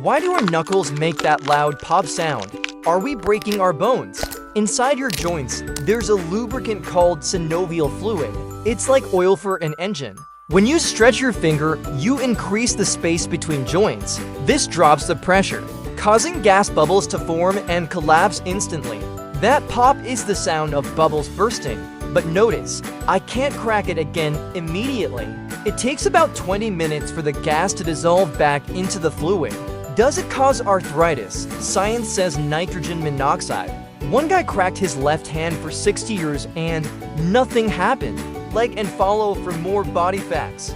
Why do our knuckles make that loud pop sound? Are we breaking our bones? Inside your joints, there's a lubricant called synovial fluid. It's like oil for an engine. When you stretch your finger, you increase the space between joints. This drops the pressure, causing gas bubbles to form and collapse instantly. That pop is the sound of bubbles bursting. But notice, I can't crack it again immediately. It takes about 20 minutes for the gas to dissolve back into the fluid. Does it cause arthritis? Science says nitrogen monoxide. One guy cracked his left hand for 60 years and nothing happened. Like and follow for more body facts.